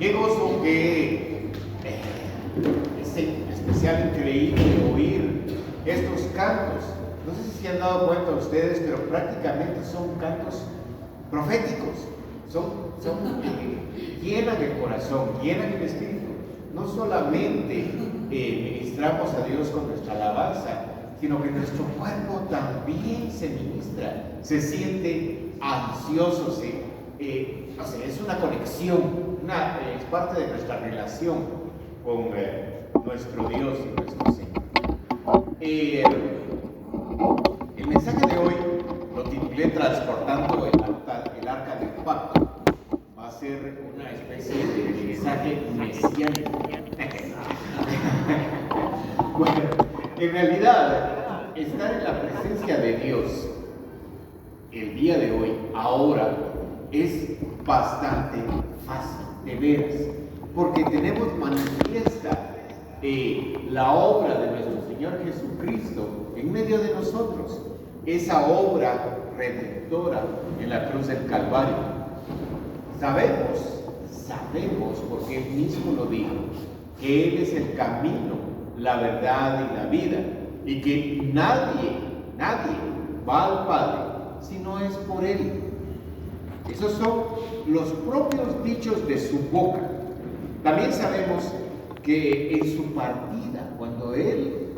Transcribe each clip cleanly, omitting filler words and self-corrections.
Qué gozo, es especial, increíble oír estos cantos. No sé si se han dado cuenta ustedes, pero prácticamente son cantos proféticos. Llenan el corazón, llenan el espíritu. No solamente ministramos a Dios con nuestra alabanza, sino que nuestro cuerpo también se ministra, se siente ansioso, es una conexión, es parte de nuestra relación con nuestro Dios y nuestro Señor. El mensaje de hoy lo titulé Transportando el Arca del Pacto. Va a ser una especie de mensaje mesiánico. Bueno, en realidad, estar en la presencia de Dios el día de hoy, ahora, es bastante fácil, de veras, porque tenemos manifiesta la obra de nuestro Señor Jesucristo en medio de nosotros, esa obra redentora en la cruz del Calvario. Sabemos, porque Él mismo lo dijo, que Él es el camino, la verdad y la vida, y que nadie va al Padre si no es por Él. Esos son los propios dichos de su boca. También sabemos que en su partida, cuando Él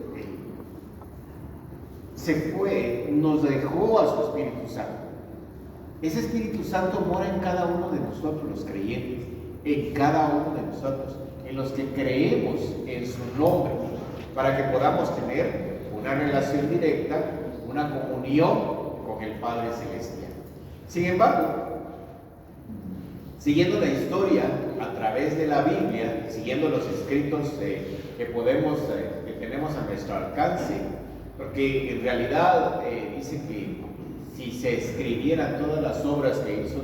se fue, nos dejó a su Espíritu Santo. Ese Espíritu Santo mora en cada uno de nosotros, los creyentes, en cada uno de nosotros, en los que creemos en su nombre, para que podamos tener una relación directa, una comunión con el Padre Celestial. Sin embargo, siguiendo la historia a través de la Biblia, siguiendo los escritos que tenemos a nuestro alcance, porque en realidad dice que si se escribieran todas las obras que hizo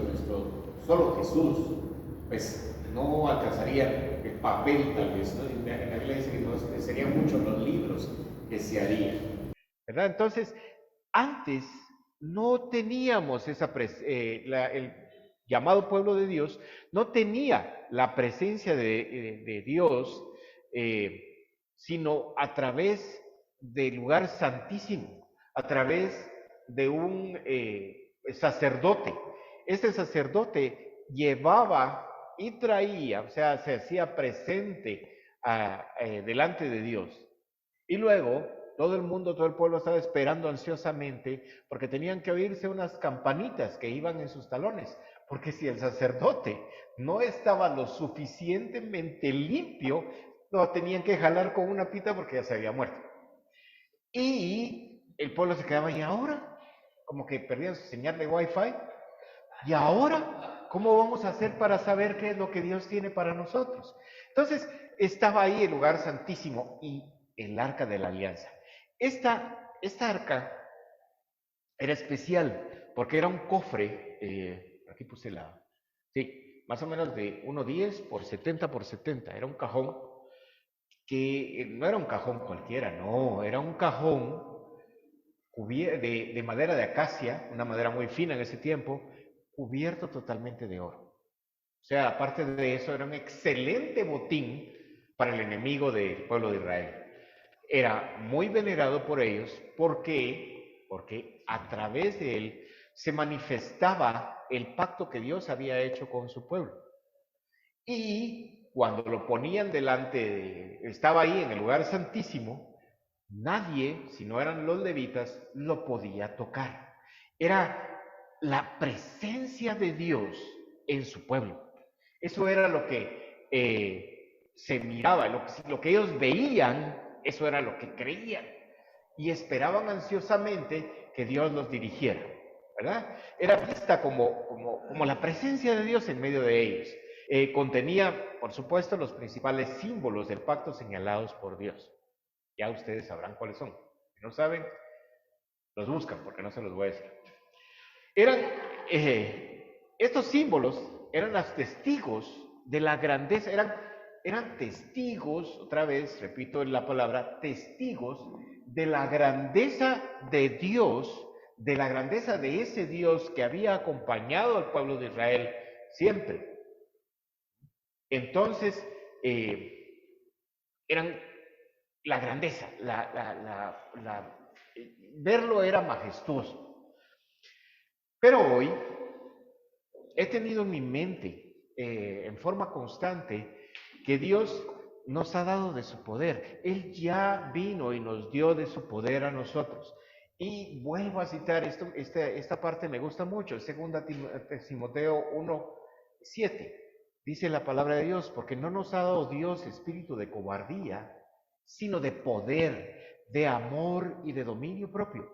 solo Jesús, pues no alcanzaría el papel tal vez, ¿no? En la Biblia dice que serían muchos los libros que se harían, ¿verdad? Entonces, antes no teníamos el llamado pueblo de Dios, no tenía la presencia de Dios, sino a través del lugar santísimo, a través de un sacerdote. Este sacerdote llevaba y traía, o sea, se hacía presente delante de Dios. Y luego todo el pueblo estaba esperando ansiosamente porque tenían que oírse unas campanitas que iban en sus talones, porque si el sacerdote no estaba lo suficientemente limpio, lo tenían que jalar con una pita porque ya se había muerto. Y el pueblo se quedaba, ¿y ahora? Como que perdían su señal de Wi-Fi. ¿Y ahora? ¿Cómo vamos a hacer para saber qué es lo que Dios tiene para nosotros? Entonces, estaba ahí el lugar santísimo y el arca de la alianza. Esta arca era especial porque era un cofre, aquí puse más o menos de 1,10 por 70 por 70, era un cajón que no era un cajón cualquiera, no, era un cajón de madera de acacia, una madera muy fina en ese tiempo, cubierto totalmente de oro. O sea, aparte de eso, era un excelente botín para el enemigo del pueblo de Israel. Era muy venerado por ellos porque a través de él se manifestaba el pacto que Dios había hecho con su pueblo. Y cuando lo ponían estaba ahí en el lugar santísimo, nadie, si no eran los levitas, lo podía tocar. Era la presencia de Dios en su pueblo. Eso era lo que se miraba, lo que ellos veían, eso era lo que creían. Y esperaban ansiosamente que Dios los dirigiera, ¿verdad? Era vista como la presencia de Dios en medio de ellos. Contenía, por supuesto, los principales símbolos del pacto señalados por Dios. Ya ustedes sabrán cuáles son. Si no saben, los buscan porque no se los voy a decir. Estos símbolos eran los testigos de la grandeza, eran testigos, otra vez, repito la palabra, testigos de la grandeza de Dios, de la grandeza de ese Dios que había acompañado al pueblo de Israel siempre. Entonces, eran la grandeza, verlo era majestuoso. Pero hoy he tenido en mi mente, en forma constante, que Dios nos ha dado de su poder. Él ya vino y nos dio de su poder a nosotros. Y vuelvo a citar esta parte me gusta mucho, 2 Timoteo 1:7. Dice la palabra de Dios, porque no nos ha dado Dios espíritu de cobardía, sino de poder, de amor y de dominio propio.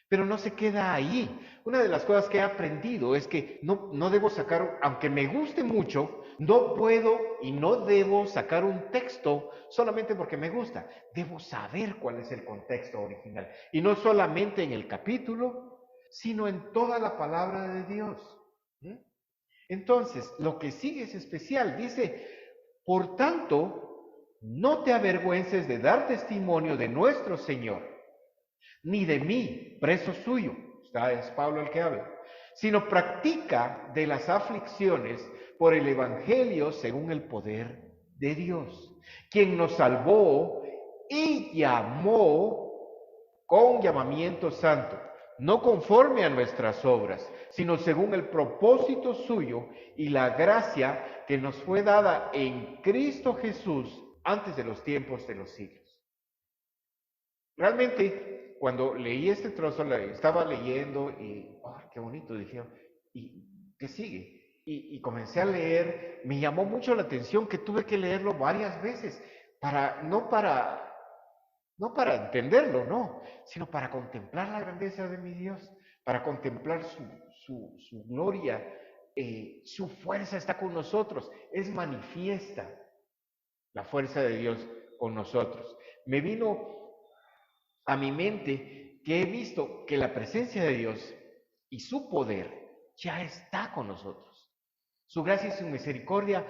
Pero no se queda ahí. Una de las cosas que he aprendido es que no debo sacar, aunque me guste mucho, no puedo y no debo sacar un texto solamente porque me gusta. Debo saber cuál es el contexto original. Y no solamente en el capítulo, sino en toda la palabra de Dios. ¿Mm? Entonces, lo que sigue es especial. Dice, por tanto, no te avergüences de dar testimonio de nuestro Señor, ni de mí, preso suyo, es Pablo el que habla, sino practica de las aflicciones por el Evangelio según el poder de Dios, quien nos salvó y llamó con llamamiento santo, no conforme a nuestras obras, sino según el propósito suyo y la gracia que nos fue dada en Cristo Jesús antes de los tiempos de los siglos. Realmente, cuando leí este trozo, estaba leyendo y, oh, qué bonito, dije, ¿y qué sigue? Y comencé a leer, me llamó mucho la atención que tuve que leerlo varias veces, no para entenderlo, no, sino para contemplar la grandeza de mi Dios, para contemplar su gloria, su fuerza está con nosotros, es manifiesta la fuerza de Dios con nosotros. Me vino a mi mente que he visto que la presencia de Dios y su poder ya está con nosotros. Su gracia y su misericordia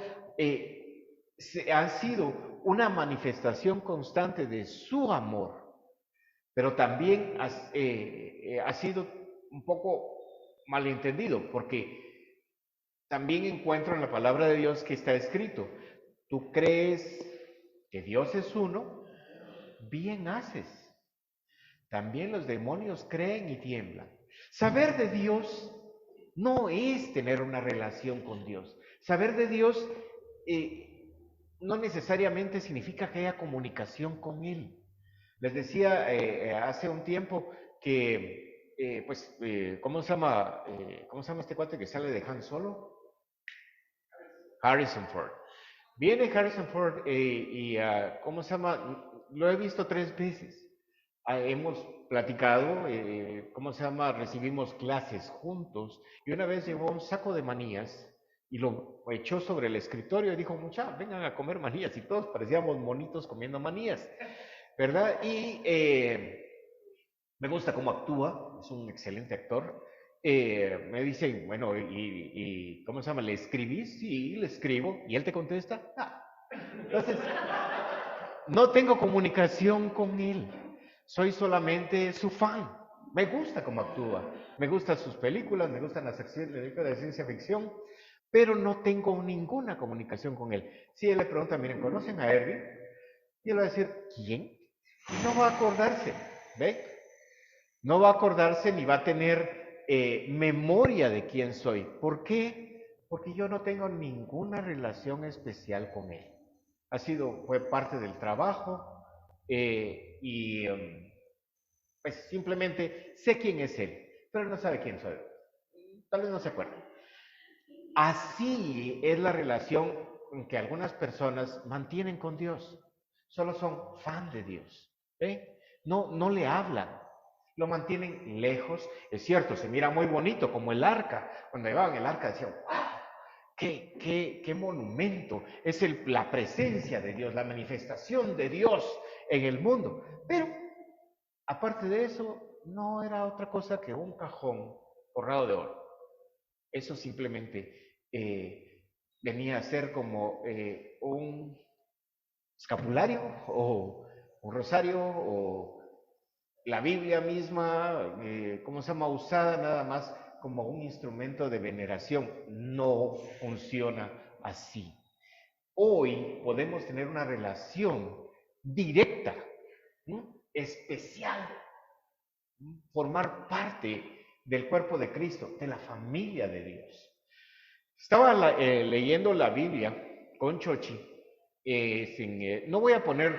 han sido una manifestación constante de su amor, pero también ha sido un poco malentendido, porque también encuentro en la palabra de Dios que está escrito, tú crees que Dios es uno, bien haces. También los demonios creen y tiemblan. Saber de Dios no es tener una relación con Dios. Saber de Dios no necesariamente significa que haya comunicación con Él. Les decía hace un tiempo que, ¿cómo se llama? ¿Cómo se llama este cuate que sale de Han Solo? Harrison Ford. Viene Harrison Ford ¿cómo se llama? Lo he visto 3 veces. Hemos platicado, ¿cómo se llama? Recibimos clases juntos y una vez llevó un saco de manías y lo echó sobre el escritorio y dijo, mucha, vengan a comer manías y todos parecíamos monitos comiendo manías, ¿verdad? Y me gusta cómo actúa, es un excelente actor. Me dice, bueno, ¿cómo se llama? ¿Le escribís? Sí, le escribo. ¿Y él te contesta? Ah. Entonces, no tengo comunicación con él. Soy solamente su fan. Me gusta cómo actúa. Me gustan sus películas, me gustan las películas de ciencia ficción, pero no tengo ninguna comunicación con él. Si él le pregunta, miren, ¿conocen a Erwin? Y él va a decir, ¿quién? Y no va a acordarse, ¿ve? No va a acordarse ni va a tener memoria de quién soy. ¿Por qué? Porque yo no tengo ninguna relación especial con él. Fue parte del trabajo pues simplemente sé quién es él, pero no sabe quién soy. Tal vez no se acuerda. Así es la relación que algunas personas mantienen con Dios. Solo son fan de Dios. ¿Ve? No le hablan. Lo mantienen lejos. Es cierto, se mira muy bonito, como el arca. Cuando llevaban el arca decían, ¡wow! ¡Qué monumento! Es la presencia de Dios, la manifestación de Dios en el mundo. Pero, aparte de eso, no era otra cosa que un cajón forrado de oro. Eso simplemente venía a ser como un escapulario o un rosario o la Biblia misma, ¿cómo se llama? Usada nada más como un instrumento de veneración. No funciona así. hoy podemos tener una relación directa, especial, formar parte del cuerpo de Cristo, de la familia de Dios. Estaba leyendo la Biblia con Chochi, no voy a poner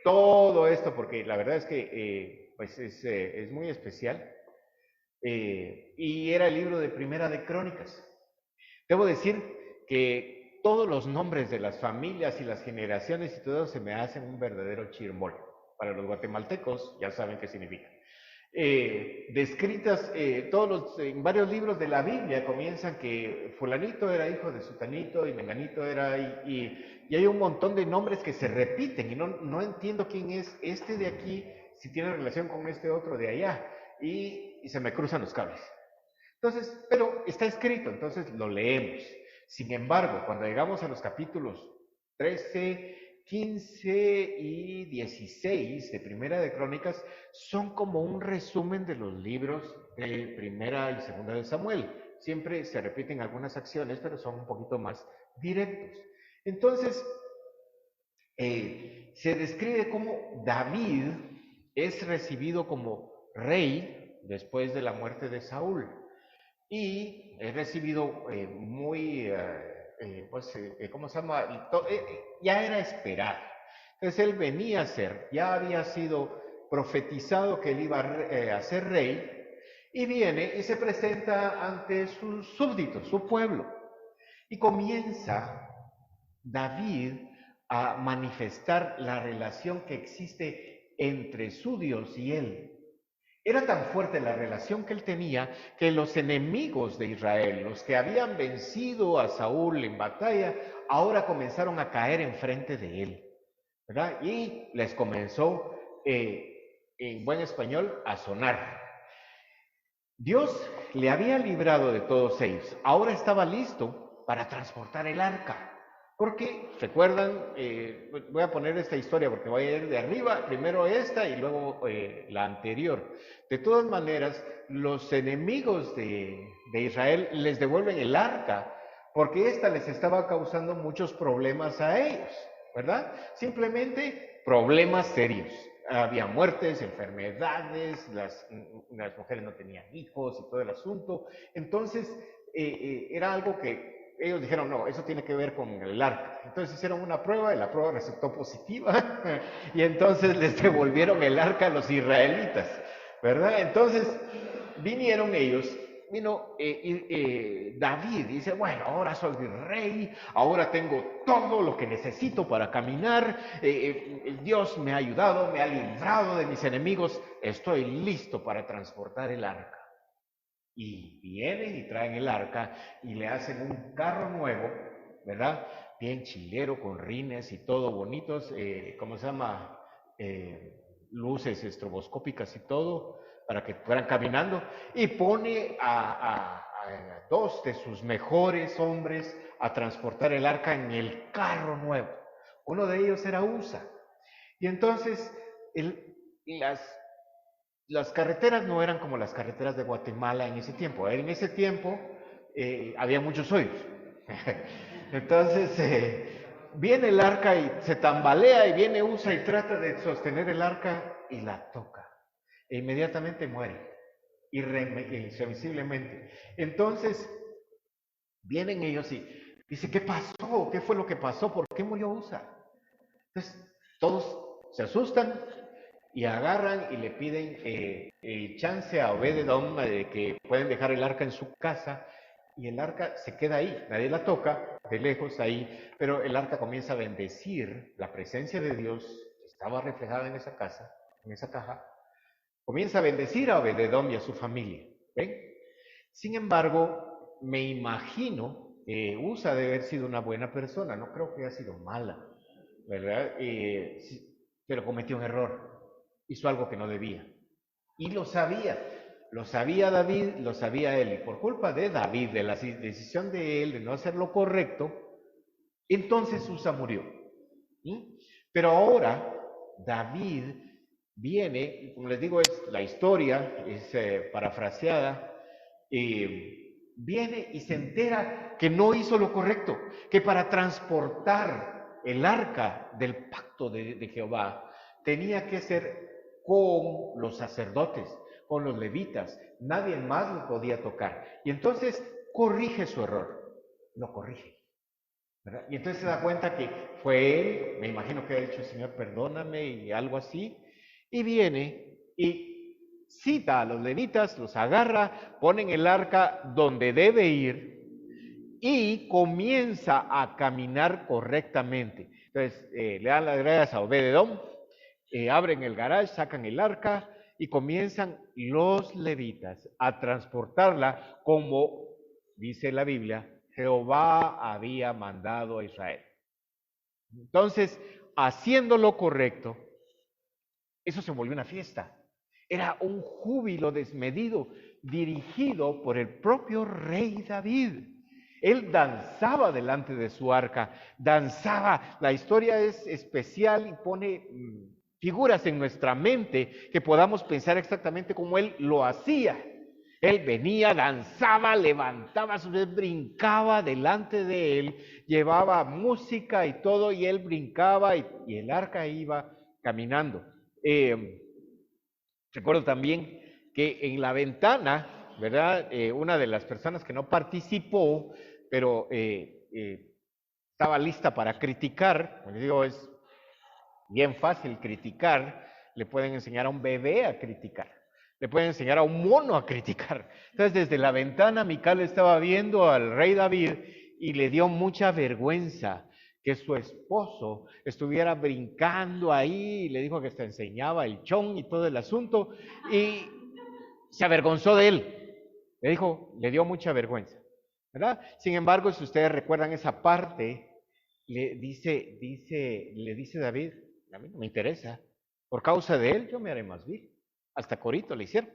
todo esto porque la verdad es que pues es muy especial, y era el libro de Primera de Crónicas. Debo decir que todos los nombres de las familias y las generaciones y todo se me hacen un verdadero chirmol. Para los guatemaltecos ya saben qué significa. Descritas en varios libros de la Biblia comienzan que fulanito era hijo de sutanito y menganito era, y hay un montón de nombres que se repiten y no entiendo quién es este de aquí, si tiene relación con este otro de allá, y se me cruzan los cables. Entonces, pero está escrito, entonces lo leemos. Sin embargo, cuando llegamos a los capítulos 13, 15 y 16 de Primera de Crónicas, son como un resumen de los libros de Primera y Segunda de Samuel. Siempre se repiten algunas acciones, pero son un poquito más directos. Entonces, se describe cómo David es recibido como rey después de la muerte de Saúl. Y he recibido ¿cómo se llama? Ya era esperado. Entonces él venía a ser, ya había sido profetizado que él iba a ser rey, y viene y se presenta ante sus súbditos, su pueblo. Y comienza David a manifestar la relación que existe entre su Dios y él. Era tan fuerte la relación que él tenía que los enemigos de Israel, los que habían vencido a Saúl en batalla, ahora comenzaron a caer enfrente de él, ¿verdad? Y les comenzó, en buen español, a sonar. Dios le había librado de todos ellos. Ahora estaba listo para transportar el arca. Porque, ¿recuerdan? Voy a poner esta historia porque voy a ir de arriba, primero esta y luego la anterior. De todas maneras, los enemigos de Israel les devuelven el arca porque esta les estaba causando muchos problemas a ellos, ¿verdad? Simplemente problemas serios. Había muertes, enfermedades, las mujeres no tenían hijos y todo el asunto. Entonces, era algo que ellos dijeron, no, eso tiene que ver con el arca. Entonces hicieron una prueba y la prueba resultó positiva y entonces les devolvieron el arca a los israelitas, ¿verdad? Entonces vinieron ellos, vino David, dice, bueno, ahora soy rey, ahora tengo todo lo que necesito para caminar, Dios me ha ayudado, me ha librado de mis enemigos, estoy listo para transportar el arca. Y vienen y traen el arca y le hacen un carro nuevo, ¿verdad? Bien chilero, con rines y todo bonitos, ¿cómo se llama? Luces estroboscópicas y todo, para que fueran caminando. Y pone a dos de sus mejores hombres a transportar el arca en el carro nuevo. Uno de ellos era Usa. Y entonces las carreteras no eran como las carreteras de Guatemala en ese tiempo. En ese tiempo había muchos hoyos. Entonces viene el arca y se tambalea y viene Usa y trata de sostener el arca y la toca. E inmediatamente muere, irremisiblemente. Entonces vienen ellos y dice, ¿qué pasó? ¿Qué fue lo que pasó? ¿Por qué murió Usa? Entonces todos se asustan y agarran y le piden chance a Obed-Edom de que pueden dejar el arca en su casa, y el arca se queda ahí, nadie la toca, de lejos ahí, pero el arca comienza a bendecir, la presencia de Dios estaba reflejada en esa casa, en esa caja, comienza a bendecir a Obed-Edom y a su familia, ¿ven? Sin embargo, me imagino que Usa debe haber sido una buena persona, no creo que haya sido mala, ¿verdad? Pero cometió un error, hizo algo que no debía. Y lo sabía David, lo sabía él, y por culpa de David, de la decisión de él de no hacer lo correcto, entonces Usa murió. ¿Sí? Pero ahora David viene, como les digo, es la historia, es parafraseada, viene y se entera que no hizo lo correcto, que para transportar el arca del pacto de Jehová tenía que ser con los sacerdotes, con los levitas, nadie más lo podía tocar. Y entonces corrige su error, lo corrige, ¿verdad? Y entonces se da cuenta que fue él, me imagino que ha dicho, Señor, perdóname y algo así, y viene y cita a los levitas, los agarra, ponen el arca donde debe ir y comienza a caminar correctamente. Entonces, le dan las gracias a Obed-edom, abren el garage, sacan el arca y comienzan los levitas a transportarla como dice la Biblia, Jehová había mandado a Israel. Entonces, haciendo lo correcto, eso se volvió una fiesta. Era un júbilo desmedido dirigido por el propio rey David. Él danzaba delante de su arca, danzaba. La historia es especial y pone figuras en nuestra mente que podamos pensar exactamente como él lo hacía. Él venía, danzaba, levantaba su dedo, brincaba delante de él, llevaba música y todo, y él brincaba y el arca iba caminando. Recuerdo también que en la ventana, ¿verdad? Una de las personas que no participó, pero estaba lista para criticar, como les digo, es bien fácil criticar, le pueden enseñar a un bebé a criticar, le pueden enseñar a un mono a criticar. Entonces, desde la ventana, Mical estaba viendo al rey David y le dio mucha vergüenza que su esposo estuviera brincando ahí, y le dijo que se enseñaba el chón y todo el asunto, y se avergonzó de él. Le dijo, le dio mucha vergüenza, ¿verdad? Sin embargo, si ustedes recuerdan esa parte, le dice David, a mí no me interesa, por causa de él yo me haré más vil. Hasta corito le hicieron.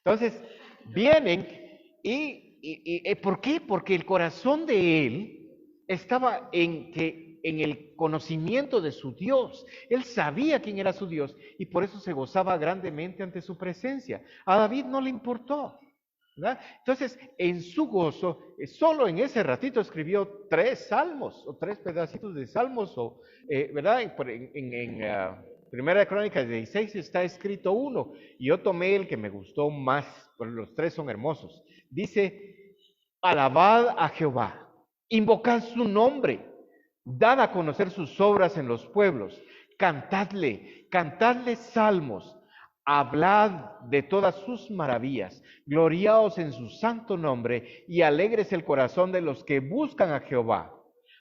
Entonces, vienen y ¿por qué? Porque el corazón de él estaba en el conocimiento de su Dios. Él sabía quién era su Dios y por eso se gozaba grandemente ante su presencia. A David no le importó, ¿verdad? Entonces, en su gozo, solo en ese ratito escribió 3 salmos o 3 pedacitos de salmos, ¿verdad? En Primera de Crónicas 16 está escrito uno, y yo tomé el que me gustó más, pero los 3 son hermosos. Dice, alabad a Jehová, invocad su nombre, dad a conocer sus obras en los pueblos, cantadle salmos, hablad de todas sus maravillas, gloriaos en su santo nombre y alegres el corazón de los que buscan a Jehová.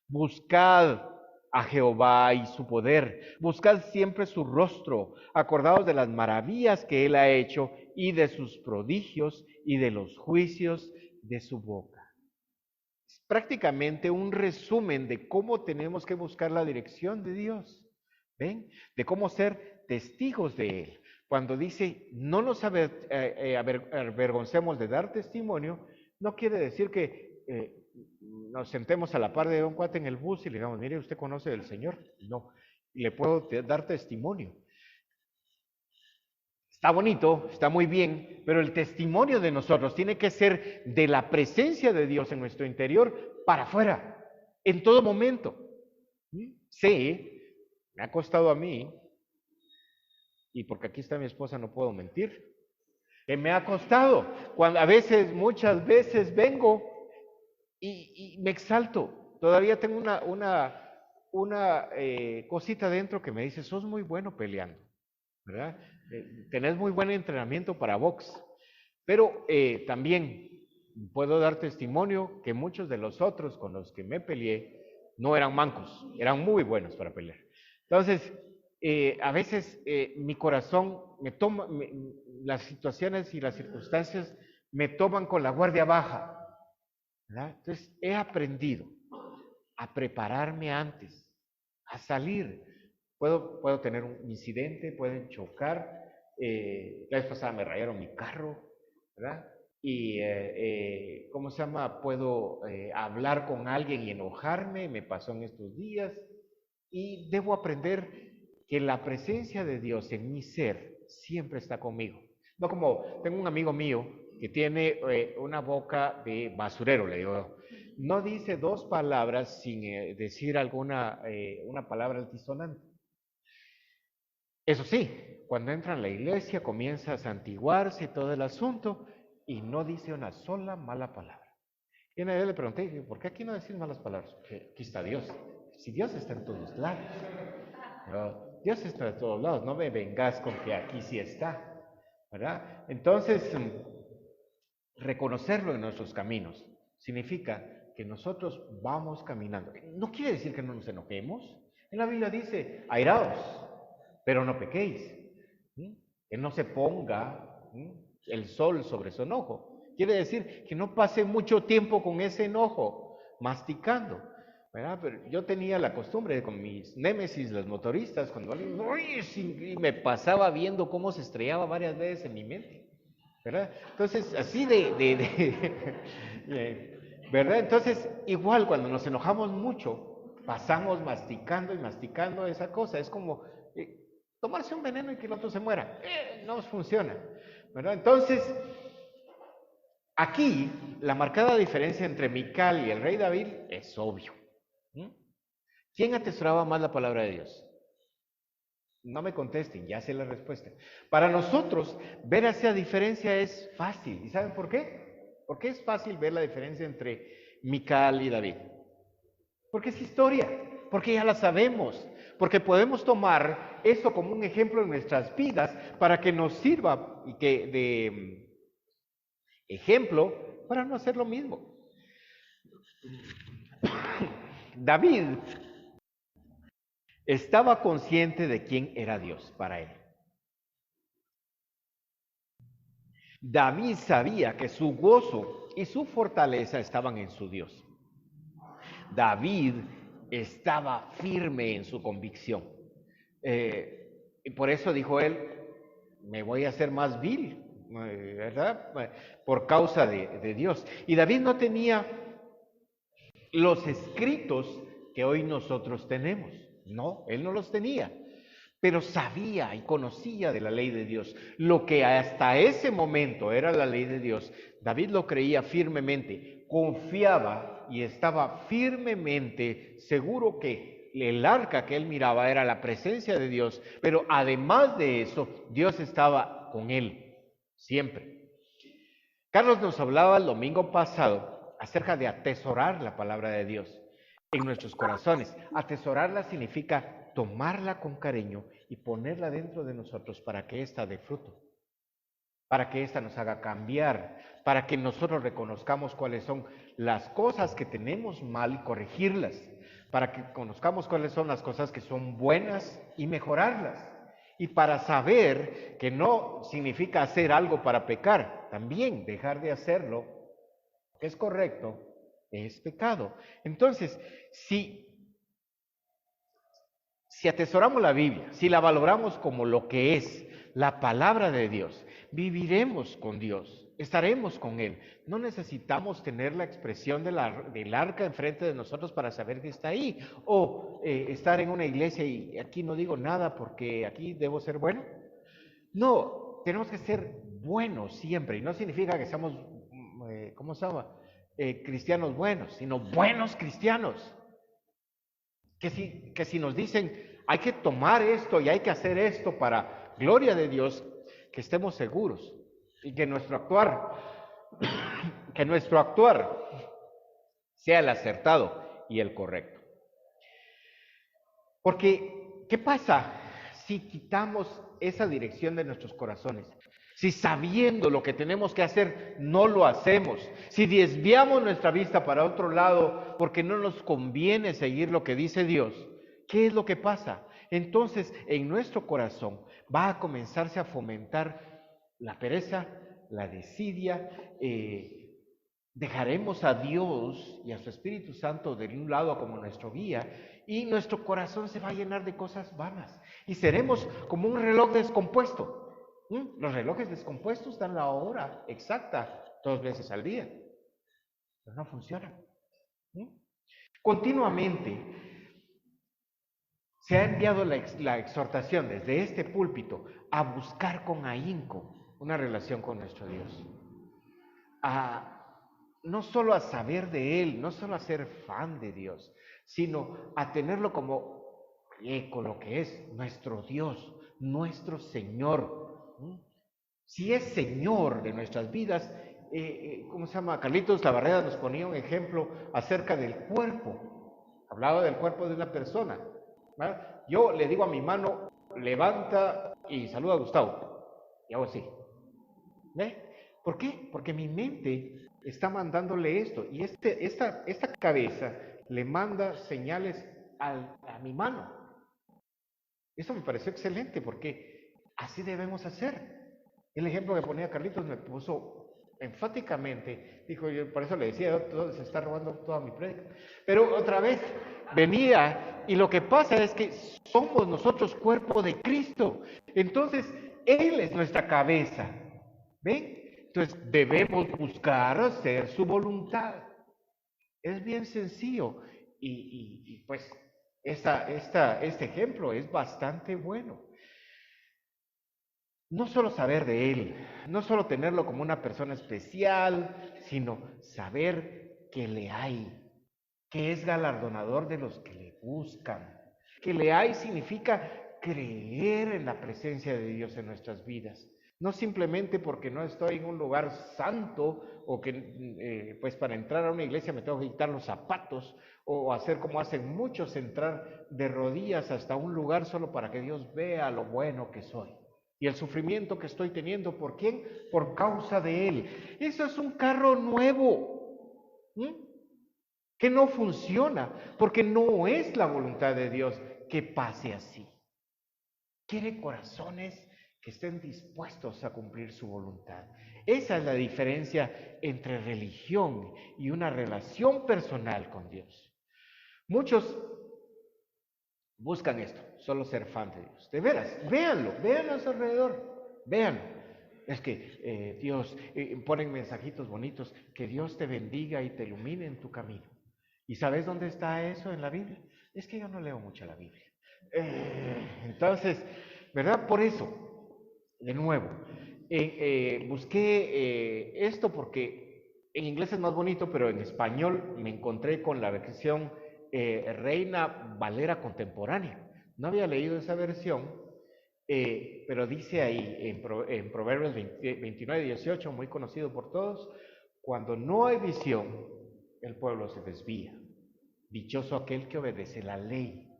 Buscad a Jehová y su poder, buscad siempre su rostro, acordaos de las maravillas que él ha hecho y de sus prodigios y de los juicios de su boca. Es prácticamente un resumen de cómo tenemos que buscar la dirección de Dios, ¿ven? De cómo ser testigos de él. Cuando dice, no nos avergoncemos de dar testimonio, no quiere decir que nos sentemos a la par de un cuate en el bus y le digamos, mire, ¿usted conoce del Señor? No, le puedo dar testimonio. Está bonito, está muy bien, pero el testimonio de nosotros tiene que ser de la presencia de Dios en nuestro interior para afuera, en todo momento. Sí, me ha costado a mí, y porque aquí está mi esposa no puedo mentir, me ha costado, cuando muchas veces vengo y me exalto. Todavía tengo una cosita dentro que me dice, sos muy bueno peleando, ¿verdad? Tenés muy buen entrenamiento para box, pero también puedo dar testimonio que muchos de los otros con los que me peleé no eran mancos, eran muy buenos para pelear. Entonces, a veces mi corazón las situaciones y las circunstancias me toman con la guardia baja, ¿verdad? Entonces, he aprendido a prepararme antes, a salir. Puedo tener un incidente, pueden chocar. La vez pasada me rayaron mi carro, ¿verdad? Y, ¿cómo se llama? Puedo hablar con alguien y enojarme, me pasó en estos días. Y debo aprender que la presencia de Dios en mi ser siempre está conmigo. No como, tengo un amigo mío que tiene una boca de basurero, le digo. No dice dos palabras sin decir una palabra altisonante. Eso sí, cuando entra en la iglesia comienza a santiguarse y todo el asunto y no dice una sola mala palabra. Y una vez le pregunté, ¿por qué aquí no decís malas palabras? Porque aquí está Dios. Si Dios está en todos lados. ¿No? Dios está en todos lados. No me vengas con que aquí sí está. ¿Verdad? Entonces, reconocerlo en nuestros caminos significa que nosotros vamos caminando. No quiere decir que no nos enojemos. En la Biblia dice, airaos, pero no pequéis. Que no se ponga el sol sobre su enojo. Quiere decir que no pase mucho tiempo con ese enojo, masticando. ¿Verdad? Pero yo tenía la costumbre con mis némesis, los motoristas, cuando alguien y me pasaba viendo cómo se estrellaba varias veces en mi mente. ¿Verdad? Entonces, así ¿verdad? Entonces, igual cuando nos enojamos mucho, pasamos masticando y masticando esa cosa. Es como tomarse un veneno y que el otro se muera. No funciona. ¿Verdad? Entonces, aquí la marcada diferencia entre Mical y el rey David es obvio. ¿Quién atesoraba más la palabra de Dios? No me contesten, ya sé la respuesta. Para nosotros, ver esa diferencia es fácil. ¿Y saben por qué? ¿Por qué es fácil ver la diferencia entre Mical y David? Porque es historia, porque ya la sabemos, porque podemos tomar eso como un ejemplo en nuestras vidas para que nos sirva y que de ejemplo para no hacer lo mismo. David estaba consciente de quién era Dios para él. David sabía que su gozo y su fortaleza estaban en su Dios. David estaba firme en su convicción. Y por eso dijo él, me voy a hacer más vil, ¿verdad? Por causa de Dios. Y David no tenía los escritos que hoy nosotros tenemos. No, él no los tenía. Pero sabía y conocía de la ley de Dios. Lo que hasta ese momento era la ley de Dios, David lo creía firmemente, confiaba y estaba firmemente seguro que el arca que él miraba era la presencia de Dios, pero además de eso, Dios estaba con él, siempre. Carlos nos hablaba el domingo pasado acerca de atesorar la palabra de Dios en nuestros corazones. Atesorarla significa tomarla con cariño y ponerla dentro de nosotros para que ésta dé fruto, para que ésta nos haga cambiar, para que nosotros reconozcamos cuáles son las cosas que tenemos mal y corregirlas, para que conozcamos cuáles son las cosas que son buenas y mejorarlas, y para saber que no significa hacer algo para pecar, también dejar de hacerlo, que es correcto, es pecado. Entonces, si atesoramos la Biblia, si la valoramos como lo que es la palabra de Dios, viviremos con Dios, estaremos con Él. No necesitamos tener la expresión del arca enfrente de nosotros para saber que está ahí, o estar en una iglesia y aquí no digo nada porque aquí debo ser bueno. No, tenemos que ser buenos siempre, y no significa que seamos, ¿cómo se llama? Cristianos buenos, sino buenos cristianos. Que si nos dicen, hay que tomar esto y hay que hacer esto para gloria de Dios, que estemos seguros y que nuestro actuar sea el acertado y el correcto. Porque, ¿qué pasa si quitamos esa dirección de nuestros corazones? Si sabiendo lo que tenemos que hacer, no lo hacemos. Si desviamos nuestra vista para otro lado porque no nos conviene seguir lo que dice Dios, ¿qué es lo que pasa? Entonces, en nuestro corazón va a comenzarse a fomentar la pereza, la desidia, dejaremos a Dios y a su Espíritu Santo de un lado como nuestro guía y nuestro corazón se va a llenar de cosas vanas y seremos como un reloj descompuesto. Los relojes descompuestos dan la hora exacta 2 veces al día, pero no funcionan. Continuamente se ha enviado la exhortación desde este púlpito a buscar con ahínco una relación con nuestro Dios. no solo a saber de Él, no solo a ser fan de Dios, sino a tenerlo como con lo que es nuestro Dios, nuestro Señor. Si es Señor de nuestras vidas, ¿cómo se llama? Carlitos Labarreda nos ponía un ejemplo acerca del cuerpo. Hablaba del cuerpo de una persona. ¿Verdad? Yo le digo a mi mano, levanta y saluda a Gustavo. Y hago así. ¿Ve? ¿Por qué? Porque mi mente está mandándole esto. Y esta cabeza le manda señales a mi mano. Eso me pareció excelente porque así debemos hacer. El ejemplo que ponía Carlitos me puso enfáticamente, dijo, yo por eso le decía, se está robando toda mi prédica. Pero otra vez venía y lo que pasa es que somos nosotros cuerpo de Cristo. Entonces, Él es nuestra cabeza. ¿Ven? Entonces, debemos buscar hacer su voluntad. Es bien sencillo y pues este ejemplo es bastante bueno. No solo saber de Él, no solo tenerlo como una persona especial, sino saber que le hay, que es galardonador de los que le buscan. Que le hay significa creer en la presencia de Dios en nuestras vidas. No simplemente porque no estoy en un lugar santo o que pues para entrar a una iglesia me tengo que quitar los zapatos o hacer como hacen muchos, entrar de rodillas hasta un lugar solo para que Dios vea lo bueno que soy. Y el sufrimiento que estoy teniendo, ¿por quién? Por causa de Él. Eso es un carro nuevo, que no funciona, porque no es la voluntad de Dios que pase así. Quiere corazones que estén dispuestos a cumplir su voluntad. Esa es la diferencia entre religión y una relación personal con Dios. Muchos buscan esto, solo ser fan de Dios. De veras, véanlo a su alrededor, véanlo. Es que Dios, ponen mensajitos bonitos, que Dios te bendiga y te ilumine en tu camino. ¿Y sabes dónde está eso en la Biblia? Es que yo no leo mucho la Biblia. Entonces, ¿verdad? Por eso, de nuevo, busqué esto porque en inglés es más bonito, pero en español me encontré con la versión Reina Valera Contemporánea. No había leído esa versión, pero dice ahí en Proverbios 29-18, muy conocido por todos, cuando no hay visión, el pueblo se desvía. Dichoso aquel que obedece la ley,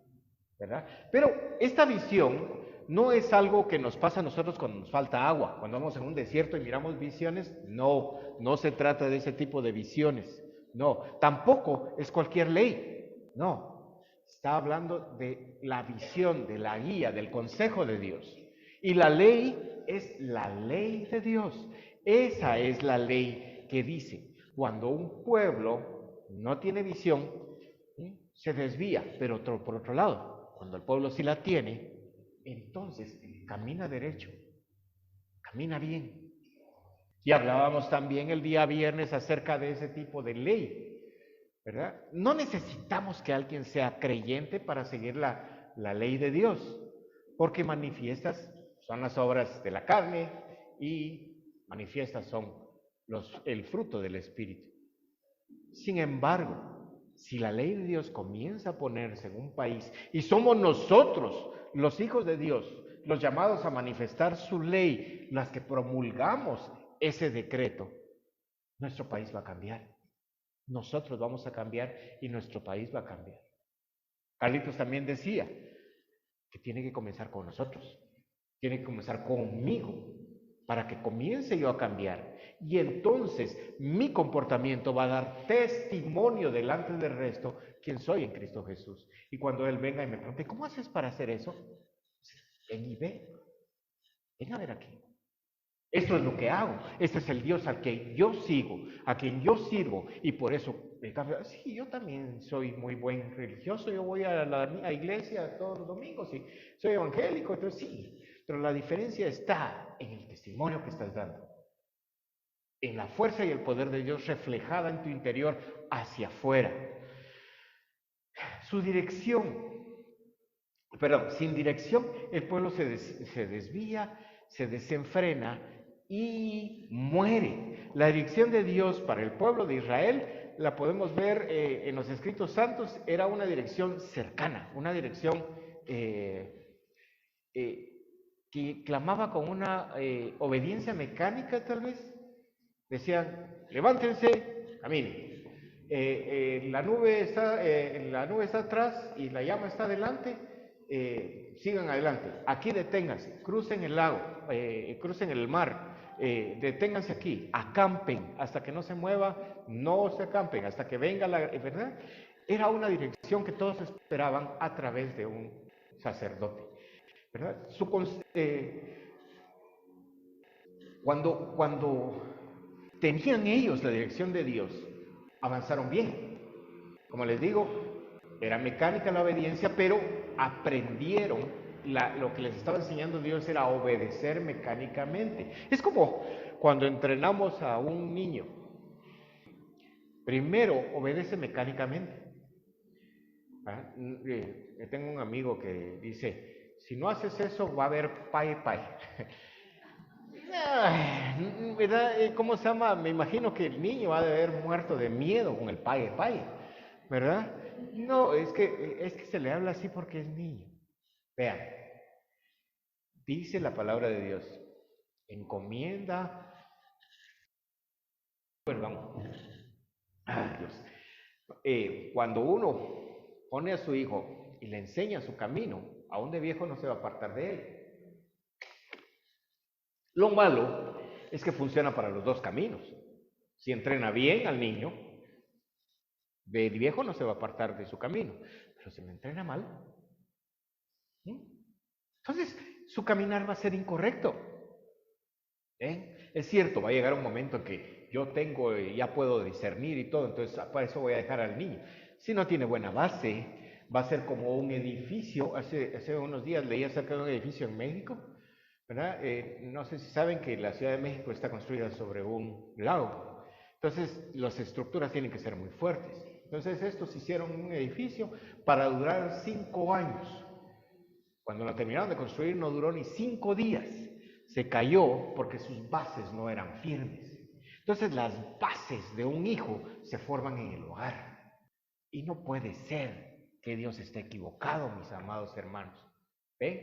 ¿verdad? Pero esta visión no es algo que nos pasa a nosotros cuando nos falta agua, cuando vamos en un desierto y miramos visiones. No, no se trata de ese tipo de visiones. No, tampoco es cualquier ley. No, está hablando de la visión, de la guía, del consejo de Dios. Y la ley es la ley de Dios. Esa es la ley que dice, cuando un pueblo no tiene visión, se desvía, pero por otro lado, cuando el pueblo sí la tiene, entonces camina derecho, camina bien. Y hablábamos también el día viernes acerca de ese tipo de ley, ¿verdad? No necesitamos que alguien sea creyente para seguir la ley de Dios, porque manifiestas son las obras de la carne y manifiestas son el fruto del Espíritu. Sin embargo, si la ley de Dios comienza a ponerse en un país y somos nosotros, los hijos de Dios, los llamados a manifestar su ley, las que promulgamos ese decreto, nuestro país va a cambiar. Nosotros vamos a cambiar y nuestro país va a cambiar. Carlitos también decía que tiene que comenzar con nosotros, tiene que comenzar conmigo, para que comience yo a cambiar. Y entonces mi comportamiento va a dar testimonio delante del resto quién soy en Cristo Jesús. Y cuando Él venga y me pregunte, ¿cómo haces para hacer eso? Ven y ve, ven a ver aquí. Esto es lo que hago. Este es el Dios al que yo sigo, a quien yo sirvo. Y por eso, sí, yo también soy muy buen religioso. Yo voy a la iglesia todos los domingos y soy evangélico. Entonces sí, pero la diferencia está en el testimonio que estás dando, en la fuerza y el poder de Dios reflejada en tu interior hacia afuera. Sin dirección, el pueblo se desvía, se desenfrena y muere. La dirección de Dios para el pueblo de Israel la podemos ver en los escritos santos, era una dirección cercana, una dirección que clamaba con una obediencia mecánica tal vez. Decían, levántense, caminen. La nube está atrás y la llama está adelante, sigan adelante. Aquí deténganse, crucen el lago, crucen el mar, deténganse aquí, acampen hasta que no se mueva, no se acampen hasta que venga la verdad. Era una dirección que todos esperaban a través de un sacerdote, ¿verdad? Cuando tenían ellos la dirección de Dios, avanzaron bien. Como les digo, era mecánica la obediencia, pero aprendieron, lo que les estaba enseñando Dios era obedecer mecánicamente. Es como cuando entrenamos a un niño. Primero obedece mecánicamente. Tengo un amigo que dice, si no haces eso va a haber paye. ¿Verdad? ¿Cómo se llama? Me imagino que el niño va a haber muerto de miedo con el paye, ¿verdad? No, es que se le habla así porque es niño. Vean, dice la palabra de Dios, encomienda, perdón, Dios, cuando uno pone a su hijo y le enseña su camino, aún de viejo no se va a apartar de él. Lo malo es que funciona para los dos caminos. Si entrena bien al niño, de viejo no se va a apartar de su camino, pero si lo entrena mal, entonces su caminar va a ser incorrecto. Es cierto, va a llegar un momento en que yo ya puedo discernir y todo, entonces para eso voy a dejar al niño. Si no tiene buena base, va a ser como un edificio. Hace unos días leí acerca de un edificio en México, ¿verdad? No sé si saben que la Ciudad de México está construida sobre un lago. Entonces, las estructuras tienen que ser muy fuertes. Entonces, estos hicieron un edificio para durar 5 años. Cuando lo terminaron de construir, no duró ni 5 días. Se cayó porque sus bases no eran firmes. Entonces, las bases de un hijo se forman en el hogar. Y no puede ser que Dios esté equivocado, mis amados hermanos. ¿Ven?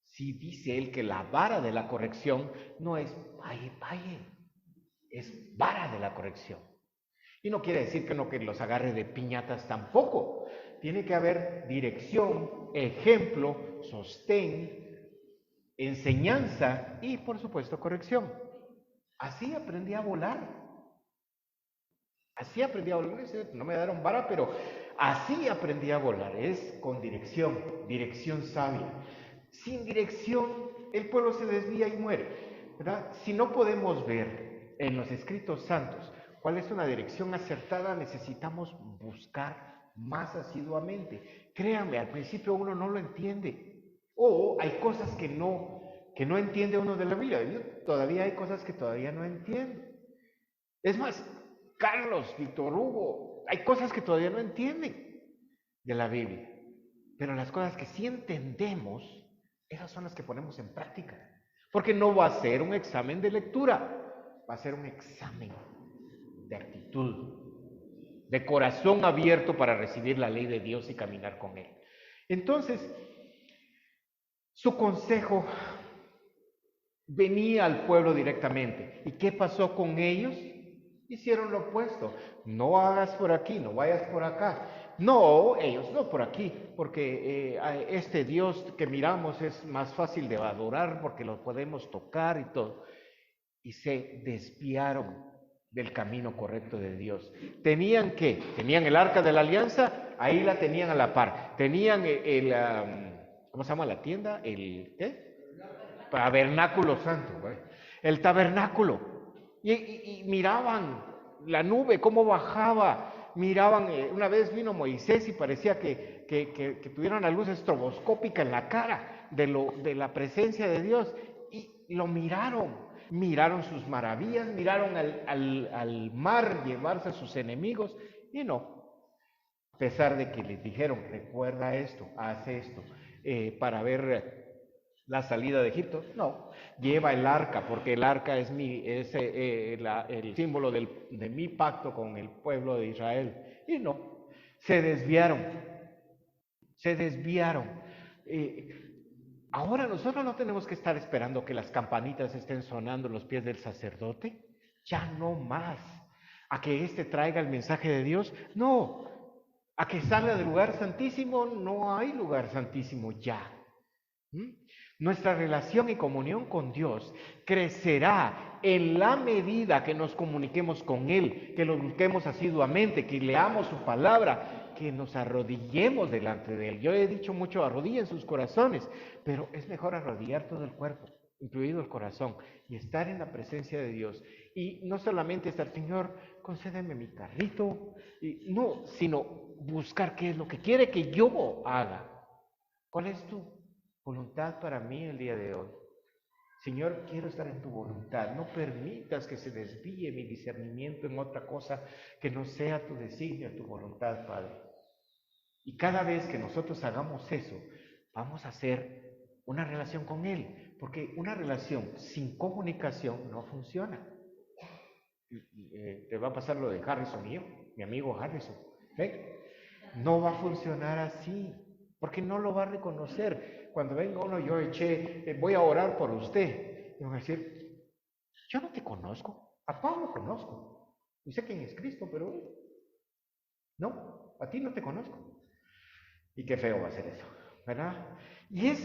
Si dice él que la vara de la corrección no es paye, es vara de la corrección. Y no quiere decir que los agarre de piñatas tampoco. Tiene que haber dirección, ejemplo, sostén, enseñanza y, por supuesto, corrección. Así aprendí a volar. Así aprendí a volar. No me dieron vara, pero así aprendí a volar. Es con dirección sabia. Sin dirección, el pueblo se desvía y muere, ¿verdad? Si no podemos ver en los escritos santos cuál es una dirección acertada, necesitamos buscar más asiduamente. Créanme, al principio uno no lo entiende. O hay cosas que no entiende uno de la Biblia. Todavía hay cosas que todavía no entiendo. Es más, Carlos, Víctor Hugo, hay cosas que todavía no entienden de la Biblia. Pero las cosas que sí entendemos, esas son las que ponemos en práctica. Porque no va a ser un examen de lectura, va a ser un examen de actitud, de corazón abierto para recibir la ley de Dios y caminar con Él. Entonces, su consejo venía al pueblo directamente. ¿Y qué pasó con ellos? Hicieron lo opuesto. No hagas por aquí, no vayas por acá. No, ellos no por aquí, porque este Dios que miramos es más fácil de adorar porque lo podemos tocar y todo. Y se desviaron del camino correcto de Dios. Tenían el arca de la alianza, ahí la tenían a la par. Tenían ¿cómo se llama la tienda? Tabernáculo santo, ¿verdad? El tabernáculo. Y miraban la nube, cómo bajaba. Miraban, una vez vino Moisés y parecía que tuviera una luz estroboscópica en la cara de la presencia de Dios. Y lo miraron sus maravillas, miraron al mar llevarse a sus enemigos, y no. A pesar de que les dijeron, recuerda esto, haz esto, para ver la salida de Egipto. No, lleva el arca, porque el arca es el símbolo de mi pacto con el pueblo de Israel. Y no, se desviaron, se desviaron. Ahora nosotros no tenemos que estar esperando que las campanitas estén sonando en los pies del sacerdote, ya no más. A que éste traiga el mensaje de Dios, no. A que salga del lugar santísimo, no hay lugar santísimo ya. Nuestra relación y comunión con Dios crecerá en la medida que nos comuniquemos con Él, que lo busquemos asiduamente, que leamos su palabra, que nos arrodillemos delante de Él. Yo he dicho mucho, arrodillen sus corazones, pero es mejor arrodillar todo el cuerpo, incluido el corazón, y estar en la presencia de Dios. Y no solamente estar, Señor, concédeme mi carrito, no, sino buscar qué es lo que quiere que yo haga. ¿Cuál es tu voluntad para mí el día de hoy? Señor, quiero estar en tu voluntad. No permitas que se desvíe mi discernimiento en otra cosa que no sea tu designio, tu voluntad, Padre. Y cada vez que nosotros hagamos eso, vamos a hacer una relación con Él, porque una relación sin comunicación no funciona. Te va a pasar lo de Harrison y yo, mi amigo Harrison. ¿Ve? No va a funcionar así, porque no lo va a reconocer. Cuando venga uno, yo voy a orar por usted. Y van a decir, yo no te conozco, a Pablo conozco. Y sé quién es Cristo, pero no, a ti no te conozco. Y qué feo va a ser eso, ¿verdad? Y es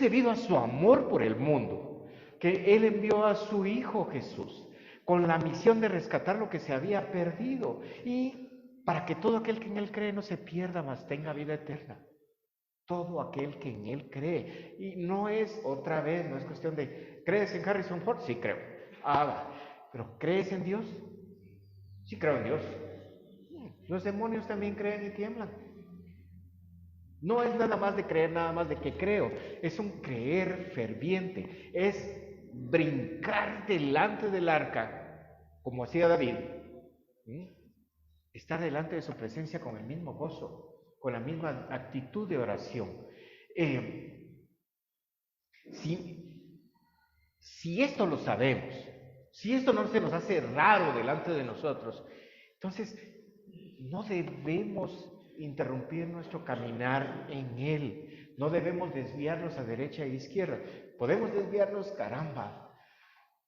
debido a su amor por el mundo que Él envió a su Hijo Jesús con la misión de rescatar lo que se había perdido y para que todo aquel que en Él cree no se pierda, mas tenga vida eterna. Todo aquel que en Él cree. Y no es, otra vez, no es cuestión de, ¿crees en Harrison Ford? Sí, creo. Pero ¿crees en Dios? Sí, creo en Dios. Los demonios también creen y tiemblan. No es nada más de creer, nada más de que creo. Es un creer ferviente. Es brincar delante del arca, como hacía David. Estar delante de su presencia con el mismo gozo, con la misma actitud de oración. Si esto lo sabemos, si esto no se nos hace raro delante de nosotros, entonces no debemos interrumpir nuestro caminar en Él. No debemos desviarnos a derecha e izquierda. Podemos desviarnos, caramba,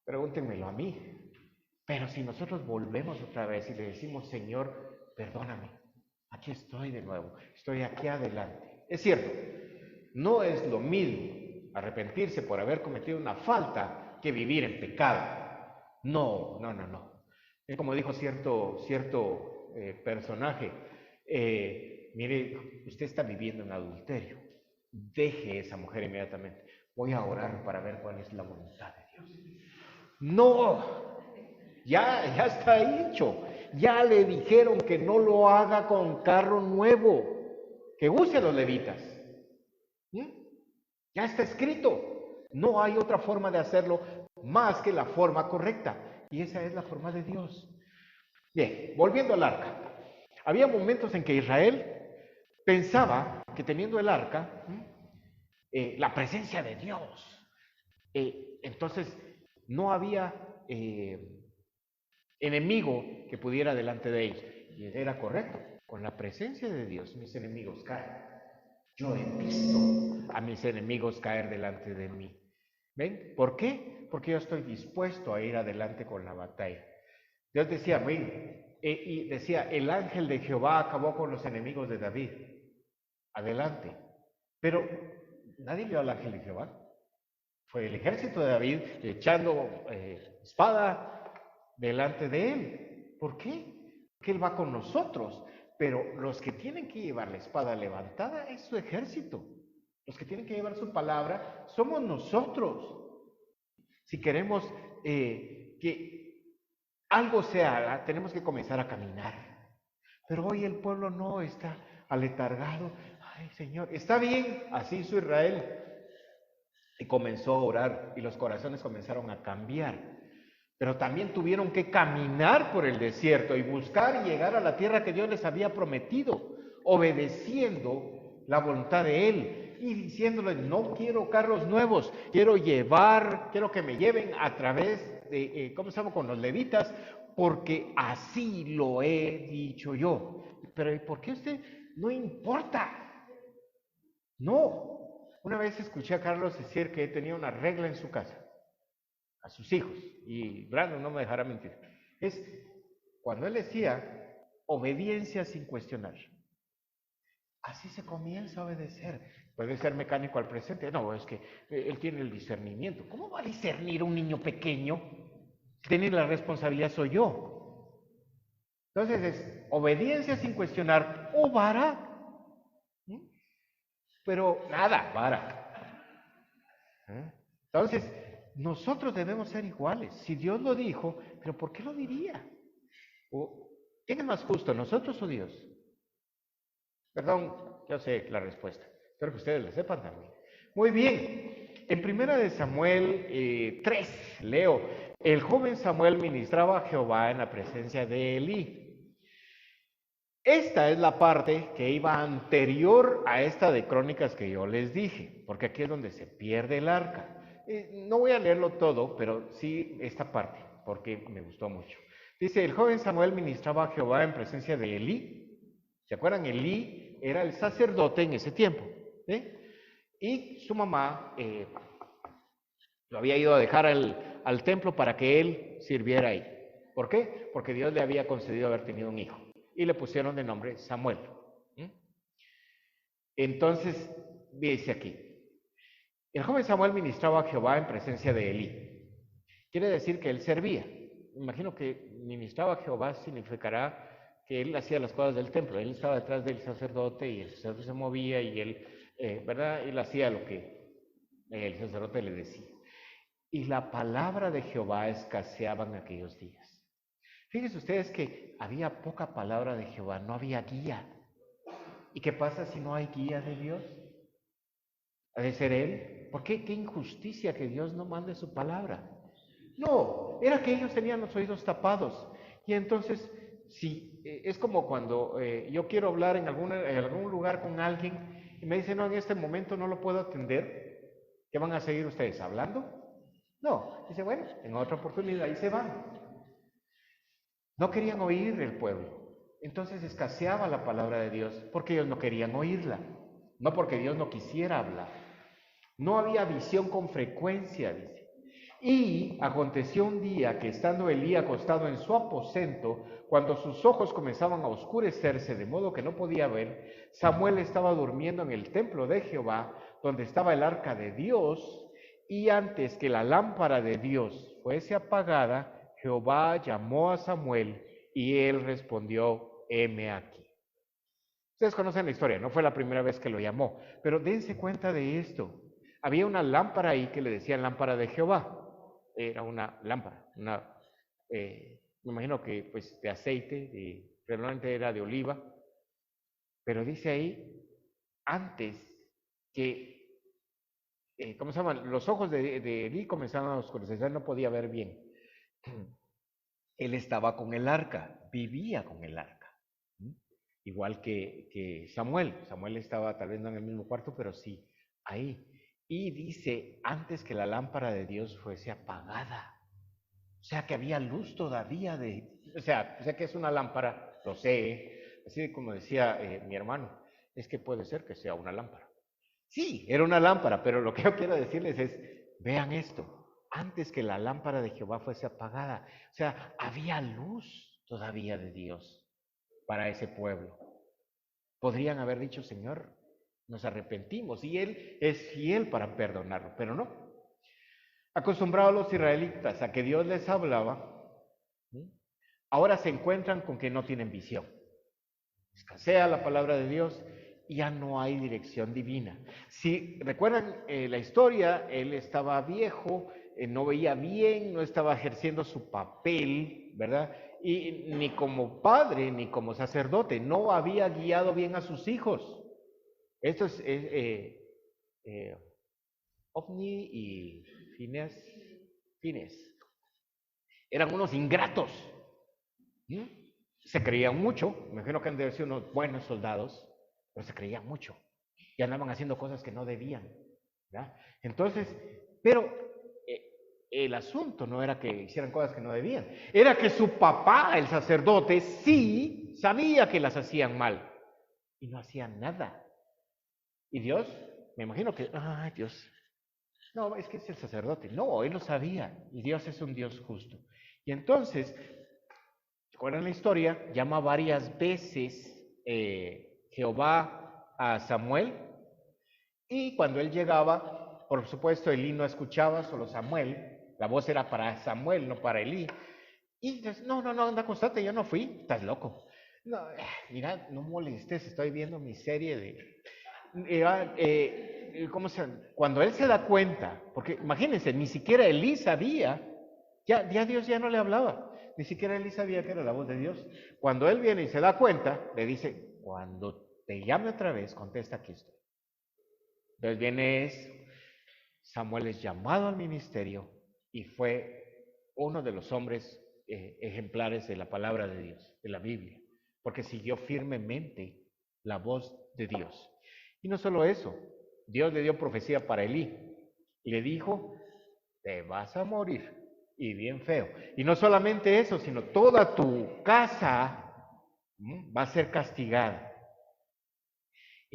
pregúntenmelo a mí. Pero si nosotros volvemos otra vez y le decimos, Señor, perdóname, aquí estoy de nuevo, estoy aquí adelante. Es cierto, no es lo mismo arrepentirse por haber cometido una falta que vivir en pecado. No. Es como dijo cierto personaje, mire, usted está viviendo en adulterio, deje esa mujer inmediatamente. Voy a orar para ver cuál es la voluntad de Dios. No, ya está hecho. Ya le dijeron que no lo haga con carro nuevo, que use a los levitas. Ya está escrito. No hay otra forma de hacerlo más que la forma correcta. Y esa es la forma de Dios. Bien, volviendo al arca. Había momentos en que Israel pensaba que teniendo el arca, la presencia de Dios, entonces no había enemigo que pudiera delante de ellos. Y era correcto. Con la presencia de Dios, mis enemigos caen. Yo he visto a mis enemigos caer delante de mí. ¿Ven? ¿Por qué? Porque yo estoy dispuesto a ir adelante con la batalla. Dios decía, y decía, el ángel de Jehová acabó con los enemigos de David. Adelante. Pero nadie vio al ángel de Jehová. Fue el ejército de David echando espada delante de él. ¿Por qué? Porque él va con nosotros. Pero los que tienen que llevar la espada levantada es su ejército. Los que tienen que llevar su palabra somos nosotros. Si queremos que algo se haga, tenemos que comenzar a caminar. Pero hoy el pueblo no está aletargado. Ay, Señor, está bien, así hizo Israel. Y comenzó a orar y los corazones comenzaron a cambiar. Pero también tuvieron que caminar por el desierto y buscar y llegar a la tierra que Dios les había prometido, obedeciendo la voluntad de Él. y diciéndole, no quiero carros nuevos, quiero que me lleven a través de, ¿cómo se llama? Con los levitas, porque así lo he dicho yo. Pero ¿por qué usted no importa? No. Una vez escuché a Carlos decir que tenía una regla en su casa, a sus hijos, y Brandon no me dejará mentir. Es cuando él decía, obediencia sin cuestionar. Así se comienza a obedecer. Puede ser mecánico al presente. No, es que él tiene el discernimiento. ¿Cómo va a discernir un niño pequeño? Si tiene la responsabilidad soy yo. Entonces es obediencia sin cuestionar o vara. Pero nada, vara. Entonces, nosotros debemos ser iguales. Si Dios lo dijo, ¿pero por qué lo diría? ¿Quién es más justo, nosotros o Dios? Perdón, yo sé la respuesta. Espero que ustedes la sepan también. Muy bien. En primera de Samuel 3, leo, el joven Samuel ministraba a Jehová en la presencia de Elí. Esta es la parte que iba anterior a esta de Crónicas que yo les dije, porque aquí es donde se pierde el arca. No voy a leerlo todo, pero sí esta parte, porque me gustó mucho. Dice, el joven Samuel ministraba a Jehová en presencia de Elí. ¿Se acuerdan? Elí era el sacerdote en ese tiempo. Y su mamá lo había ido a dejar al templo para que él sirviera ahí. ¿Por qué? Porque Dios le había concedido haber tenido un hijo. Y le pusieron de nombre Samuel. Entonces, dice aquí, el joven Samuel ministraba a Jehová en presencia de Elí. Quiere decir que él servía. Imagino que ministraba a Jehová significará que él hacía las cosas del templo. Él estaba detrás del sacerdote y el sacerdote se movía y él, ¿verdad? Él hacía lo que el sacerdote le decía. Y la palabra de Jehová escaseaba en aquellos días. Fíjense ustedes que había poca palabra de Jehová, no había guía. ¿Y qué pasa si no hay guía de Dios? ¿Ha de ser Él? ¿Por qué? Qué injusticia que Dios no mande su palabra. No, era que ellos tenían los oídos tapados. Y entonces, si es como cuando yo quiero hablar en algún lugar con alguien y me dicen, no, en este momento no lo puedo atender, ¿qué van a seguir ustedes? ¿Hablando? No, dice, bueno, en otra oportunidad y se van. No querían oír el pueblo. Entonces escaseaba la palabra de Dios porque ellos no querían oírla, no porque Dios no quisiera hablar. No había visión con frecuencia, dice. Y aconteció un día que estando Elí acostado en su aposento, cuando sus ojos comenzaban a oscurecerse de modo que no podía ver, Samuel estaba durmiendo en el templo de Jehová, donde estaba el arca de Dios, y antes que la lámpara de Dios fuese apagada, Jehová llamó a Samuel y él respondió, heme aquí. Ustedes conocen la historia, no fue la primera vez que lo llamó, pero dense cuenta de esto. Había una lámpara ahí que le decían lámpara de Jehová. Era una lámpara, me imagino que pues de aceite, probablemente era de oliva, pero dice ahí, antes que, ¿cómo se llama? Los ojos de Elí comenzaron a oscurecer, no podía ver bien. Él estaba con el arca, vivía con el arca. Igual que Samuel. Samuel estaba tal vez no en el mismo cuarto, pero sí ahí. Y dice, antes que la lámpara de Dios fuese apagada. O sea, que había luz todavía o sea que es una lámpara, lo sé, así como decía mi hermano, es que puede ser que sea una lámpara. Sí, era una lámpara, pero lo que yo quiero decirles es, vean esto, antes que la lámpara de Jehová fuese apagada, o sea, había luz todavía de Dios para ese pueblo. Podrían haber dicho, Señor, nos arrepentimos, y Él es fiel para perdonarlo, pero no. Acostumbrados los israelitas a que Dios les hablaba, ahora se encuentran con que no tienen visión. Escasea la palabra de Dios y ya no hay dirección divina. Si recuerdan la historia, él estaba viejo, no veía bien, no estaba ejerciendo su papel, ¿verdad? Y ni como padre, ni como sacerdote, no había guiado bien a sus hijos. Esto es Ofni y Fines. Eran unos ingratos. Se creían mucho, me imagino que han de ser unos buenos soldados, pero se creían mucho. y andaban haciendo cosas que no debían, ¿verdad? Entonces, pero el asunto no era que hicieran cosas que no debían, era que su papá, el sacerdote, sí sabía que las hacían mal y no hacían nada. Y Dios, me imagino que, ay Dios, no, es que es el sacerdote. No, él lo sabía y Dios es un Dios justo. Y entonces, ¿recuerdan la historia? Llama varias veces Jehová a Samuel y cuando él llegaba, por supuesto, Elí no escuchaba, solo Samuel. La voz era para Samuel, no para Elí. Y dice, no, anda, constate, yo no fui, estás loco. No, mira, no molestes, estoy viendo mi serie de... ¿cómo se llama? Cuando él se da cuenta, porque imagínense, ni siquiera Elí sabía, ya Dios ya no le hablaba, ni siquiera Elí sabía que era la voz de Dios. Cuando él viene y se da cuenta, le dice, cuando te llame otra vez, contesta, aquí estoy. Entonces viene Samuel es llamado al ministerio y fue uno de los hombres ejemplares de la palabra de Dios, de la Biblia, porque siguió firmemente la voz de Dios. Y no solo eso, Dios le dio profecía para Elí. Le dijo, te vas a morir, y bien feo. Y no solamente eso, sino toda tu casa va a ser castigada.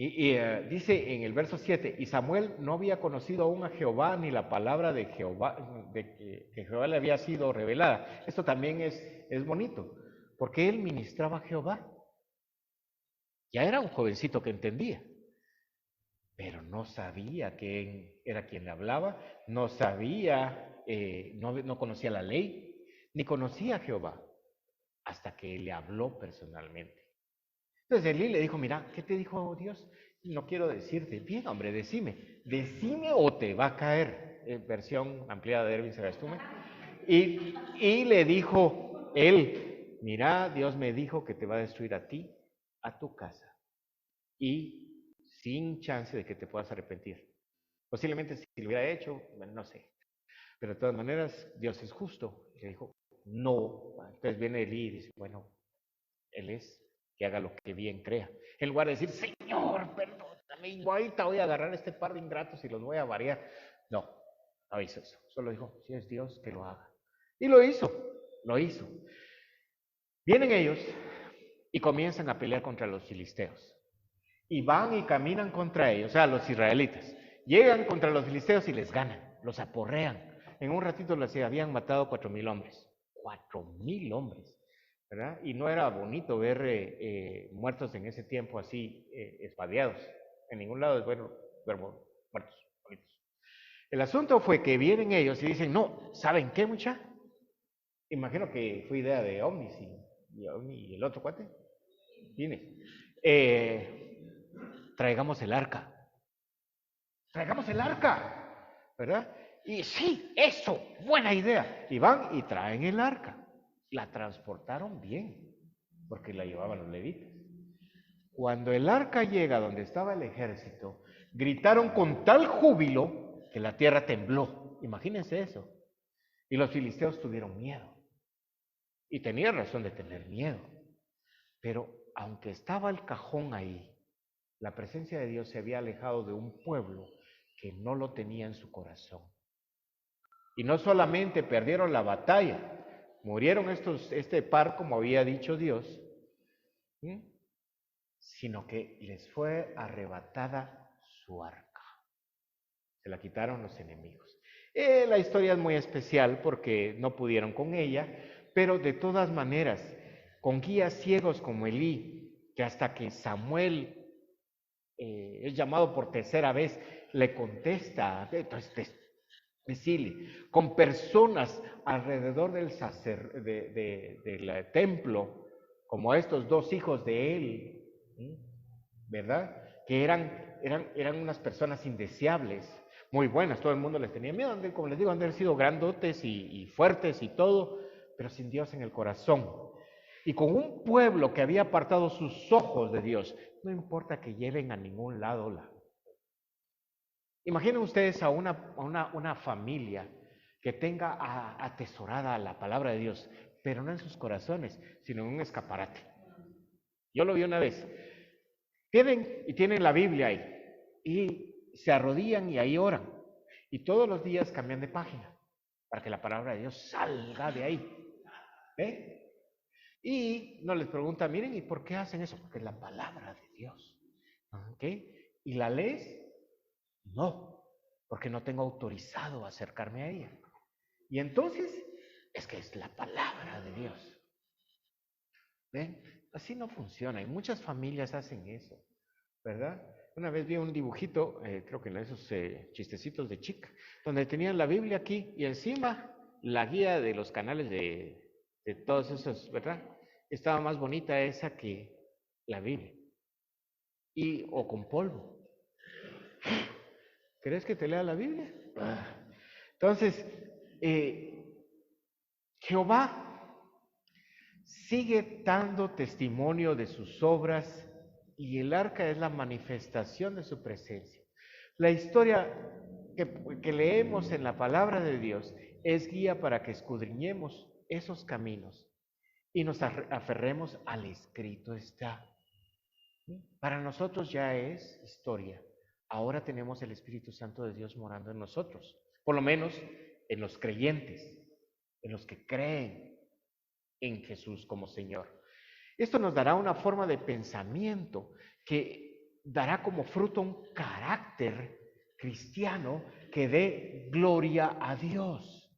Y dice en el verso 7, y Samuel no había conocido aún a Jehová, ni la palabra de Jehová, de que Jehová le había sido revelada. Esto también es bonito, porque él ministraba a Jehová. Ya era un jovencito que entendía, pero no sabía quién era quien le hablaba, no sabía, no conocía la ley, ni conocía a Jehová, hasta que le habló personalmente. Entonces Elí le dijo, mira, ¿qué te dijo Dios? No quiero decirte. Bien, hombre, decime o te va a caer. Versión ampliada de Erwin Sagastume. Y le dijo él, mira, Dios me dijo que te va a destruir a ti, a tu casa, y sin chance de que te puedas arrepentir. Posiblemente si lo hubiera hecho, bueno, no sé. Pero de todas maneras, Dios es justo. Y le dijo, no. Entonces viene Elí y dice, bueno, él es, que haga lo que bien crea. En lugar de decir, Señor, perdóname, igual voy a agarrar este par de ingratos y los voy a variar. No hizo eso. Solo dijo, si es Dios, que lo haga. Y lo hizo. Vienen ellos y comienzan a pelear contra los filisteos. Y van y caminan contra ellos, o sea, los israelitas. Llegan contra los filisteos y les ganan, los aporrean. En un ratito les habían matado 4,000 hombres. 4,000 hombres. ¿Verdad? Y no era bonito ver muertos en ese tiempo así espadeados. En ningún lado es bueno ver muertos bonitos. El asunto fue que vienen ellos y dicen, no, ¿saben qué, mucha? Imagino que fue idea de Omnis y el otro cuate. Viene. Traigamos el arca. ¿Verdad? Y sí, eso, buena idea. Y van y traen el arca. La transportaron bien, porque la llevaban los levitas. Cuando el arca llega donde estaba el ejército, gritaron con tal júbilo que la tierra tembló. Imagínense eso. Y los filisteos tuvieron miedo. Y tenían razón de tener miedo. Pero aunque estaba el cajón ahí, la presencia de Dios se había alejado de un pueblo que no lo tenía en su corazón. Y no solamente perdieron la batalla, murieron este par, como había dicho Dios, sino que les fue arrebatada su arca. Se la quitaron los enemigos. La historia es muy especial porque no pudieron con ella, pero de todas maneras, con guías ciegos como Elí, que hasta que Samuel es llamado por tercera vez, le contesta, entonces, decirle, con personas alrededor del del templo, como estos dos hijos de él, ¿verdad? Que eran unas personas indeseables, muy buenas, todo el mundo les tenía miedo, como les digo, han de haber sido grandotes y fuertes y todo, pero sin Dios en el corazón. Y con un pueblo que había apartado sus ojos de Dios, no importa que lleven a ningún lado la... Imaginen ustedes a una familia que tenga atesorada la palabra de Dios, pero no en sus corazones, sino en un escaparate. Yo lo vi una vez. Tienen la Biblia ahí, y se arrodillan y ahí oran. Y todos los días cambian de página para que la palabra de Dios salga de ahí. ¿Ve? Y no les pregunta, miren, ¿y por qué hacen eso? Porque es la palabra de Dios. ¿Ok? ¿Y la lees? No, porque no tengo autorizado a acercarme a ella. Y entonces, es que es la palabra de Dios. ¿Ven? Así no funciona. Y muchas familias hacen eso, ¿verdad? Una vez vi un dibujito, creo que en esos chistecitos de chica, donde tenían la Biblia aquí y encima la guía de los canales de todos esos, ¿verdad? Estaba más bonita esa que la Biblia. O con polvo. ¿Querés que te lea la Biblia? Entonces, Jehová sigue dando testimonio de sus obras y el arca es la manifestación de su presencia. La historia que leemos en la palabra de Dios es guía para que escudriñemos esos caminos y nos aferremos al escrito está. Para nosotros ya es historia. Ahora tenemos el Espíritu Santo de Dios morando en nosotros, por lo menos en los creyentes, en los que creen en Jesús como Señor. Esto nos dará una forma de pensamiento que dará como fruto un carácter cristiano que dé gloria a Dios,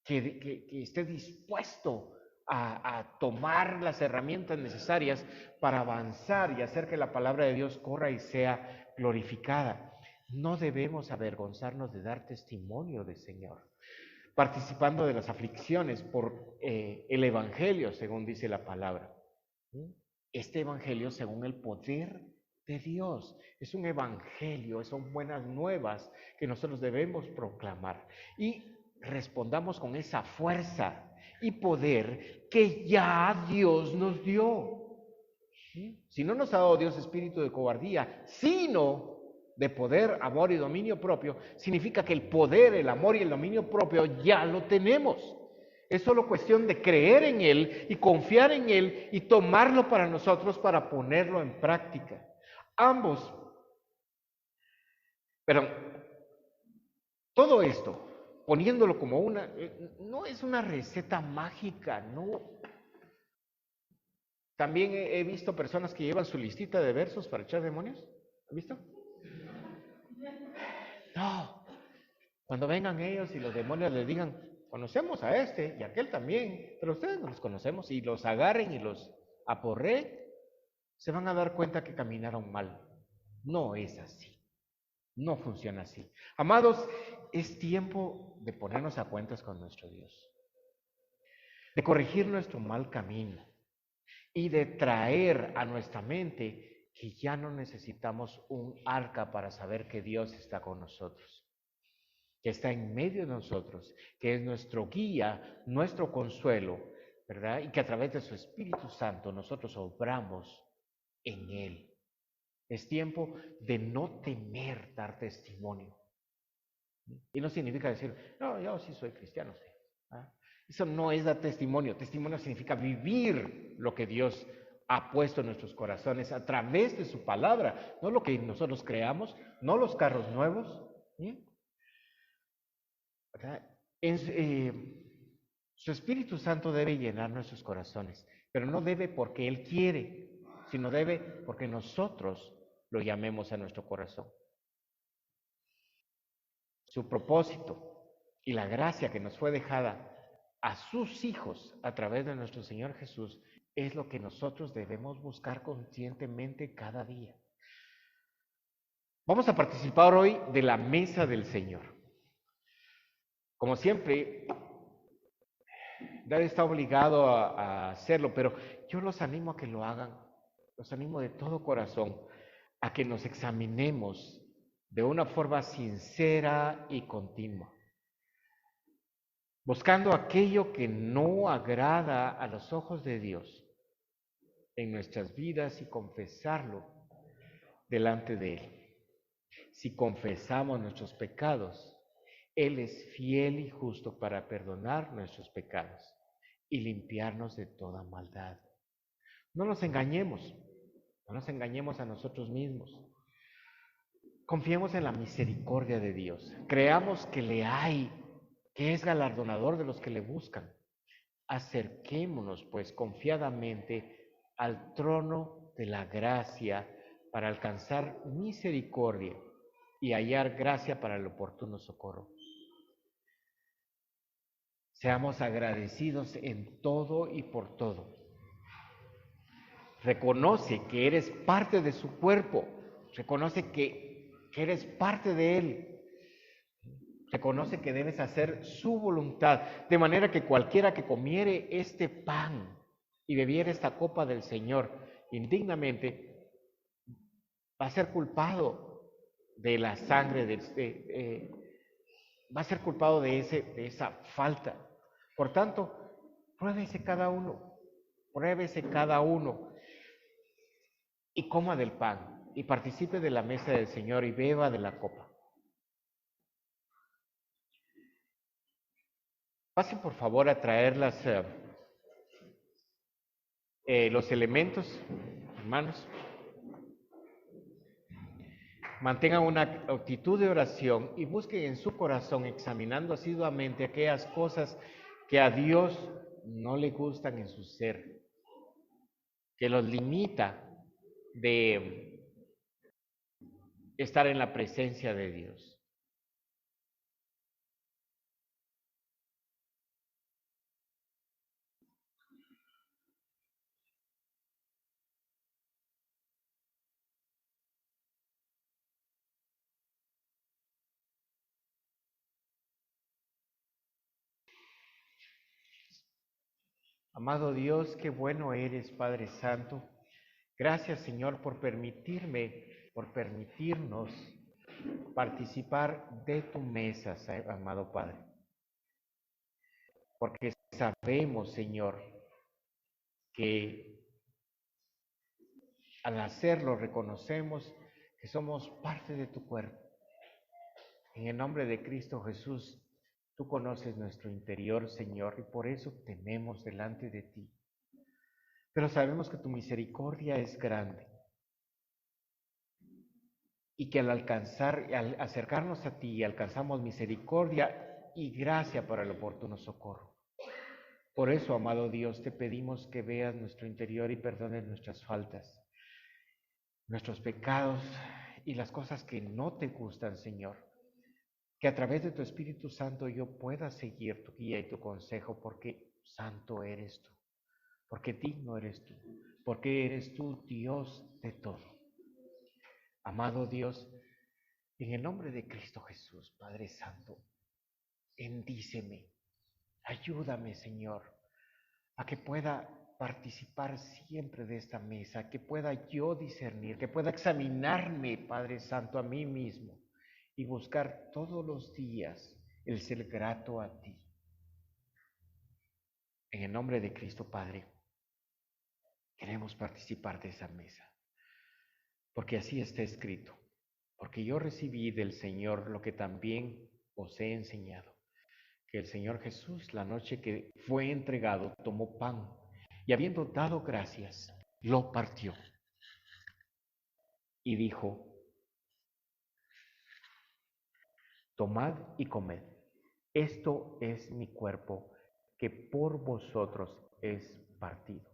que esté dispuesto a tomar las herramientas necesarias para avanzar y hacer que la palabra de Dios corra y sea glorificada. No debemos avergonzarnos de dar testimonio del Señor, participando de las aflicciones por el Evangelio, según dice la palabra. Este Evangelio según el poder de Dios. Es un Evangelio, son buenas nuevas que nosotros debemos proclamar. Y respondamos con esa fuerza y poder que ya Dios nos dio. Si no nos ha dado Dios espíritu de cobardía, sino de poder, amor y dominio propio, significa que el poder, el amor y el dominio propio ya lo tenemos. Es solo cuestión de creer en Él y confiar en Él y tomarlo para nosotros para ponerlo en práctica. Ambos. Pero todo esto, poniéndolo como no es una receta mágica, no. También he visto personas que llevan su listita de versos para echar demonios. ¿Has visto? No. Cuando vengan ellos y los demonios les digan, conocemos a este y a aquel también, pero ustedes no los conocemos, y los agarren y los aporreen, se van a dar cuenta que caminaron mal. No es así. No funciona así. Amados, es tiempo de ponernos a cuentas con nuestro Dios, de corregir nuestro mal camino y de traer a nuestra mente que ya no necesitamos un arca para saber que Dios está con nosotros, que está en medio de nosotros, que es nuestro guía, nuestro consuelo, ¿verdad? Y que a través de su Espíritu Santo nosotros obramos en Él. Es tiempo de no temer dar testimonio. Y no significa decir, no, yo sí soy cristiano, sí. ¿Ah? Eso no es dar testimonio. Testimonio significa vivir lo que Dios ha puesto en nuestros corazones a través de su palabra, no lo que nosotros creamos, no los carros nuevos. Su Espíritu Santo debe llenar nuestros corazones, pero no debe porque Él quiere, sino debe porque nosotros lo llamemos a nuestro corazón. Su propósito y la gracia que nos fue dejada a sus hijos a través de nuestro Señor Jesús es lo que nosotros debemos buscar conscientemente cada día. Vamos a participar hoy de la mesa del Señor. Como siempre, nadie está obligado a hacerlo, pero yo los animo a que lo hagan. Los animo de todo corazón a que nos examinemos de una forma sincera y continua, buscando aquello que no agrada a los ojos de Dios en nuestras vidas y confesarlo delante de Él. Si confesamos nuestros pecados, Él es fiel y justo para perdonar nuestros pecados y limpiarnos de toda maldad. No nos engañemos a nosotros mismos. Confiemos en la misericordia de Dios. Creamos que le hay, que es galardonador de los que le buscan. Acerquémonos, pues, confiadamente al trono de la gracia para alcanzar misericordia y hallar gracia para el oportuno socorro. Seamos agradecidos en todo y por todo. Reconoce que eres parte de su cuerpo. Reconoce que eres parte de él. Reconoce que debes hacer su voluntad, de manera que cualquiera que comiere este pan y bebiera esta copa del Señor indignamente, va a ser culpado de la sangre, va a ser culpado de esa falta. Por tanto, pruébese cada uno y coma del pan y participe de la mesa del Señor y beba de la copa. Pasen por favor a traer los elementos, hermanos. Mantengan una actitud de oración y busquen en su corazón, examinando asiduamente aquellas cosas que a Dios no le gustan en su ser, que los limita de estar en la presencia de Dios. Amado Dios, qué bueno eres, Padre Santo. Gracias, Señor, por permitirnos participar de tu mesa, amado Padre. Porque sabemos, Señor, que al hacerlo reconocemos que somos parte de tu cuerpo. En el nombre de Cristo Jesús, tú conoces nuestro interior, Señor, y por eso tenemos delante de ti. Pero sabemos que tu misericordia es grande y que al acercarnos a ti, alcanzamos misericordia y gracia para el oportuno socorro. Por eso, amado Dios, te pedimos que veas nuestro interior y perdones nuestras faltas, nuestros pecados y las cosas que no te gustan, Señor. Que a través de tu Espíritu Santo yo pueda seguir tu guía y tu consejo, porque santo eres tú, porque digno eres tú, porque eres tú Dios de todo. Amado Dios, en el nombre de Cristo Jesús, Padre Santo, bendíceme, ayúdame, Señor, a que pueda participar siempre de esta mesa, que pueda yo discernir, que pueda examinarme, Padre Santo, a mí mismo y buscar todos los días el ser grato a ti. En el nombre de Cristo, Padre, queremos participar de esa mesa, porque así está escrito, porque yo recibí del Señor lo que también os he enseñado, que el Señor Jesús, la noche que fue entregado, tomó pan y habiendo dado gracias, lo partió y dijo: tomad y comed, esto es mi cuerpo que por vosotros es partido.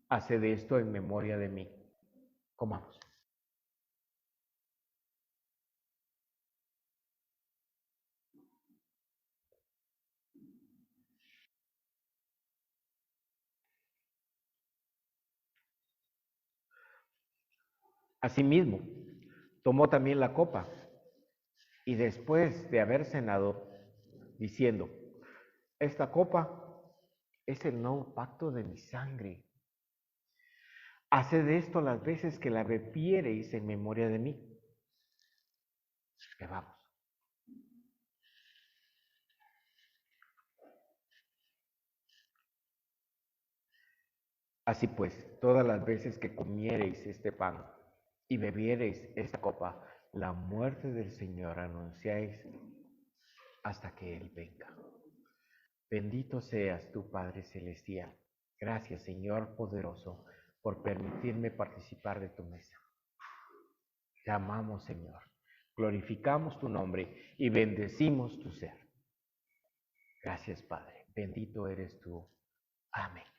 Haced esto en memoria de mí. Comamos. Asimismo, tomó también la copa y después de haber cenado, diciendo: esta copa es el nuevo pacto de mi sangre. Haced esto las veces que la bebiereis en memoria de mí. Bebamos. Así pues, todas las veces que comiereis este pan y bebiereis esta copa, la muerte del Señor anunciáis hasta que Él venga. Bendito seas tú, Padre Celestial. Gracias, Señor poderoso, por permitirme participar de tu mesa. Te amamos, Señor. glorificamos tu nombre y bendecimos tu ser. Gracias, Padre. Bendito eres tú. Amén.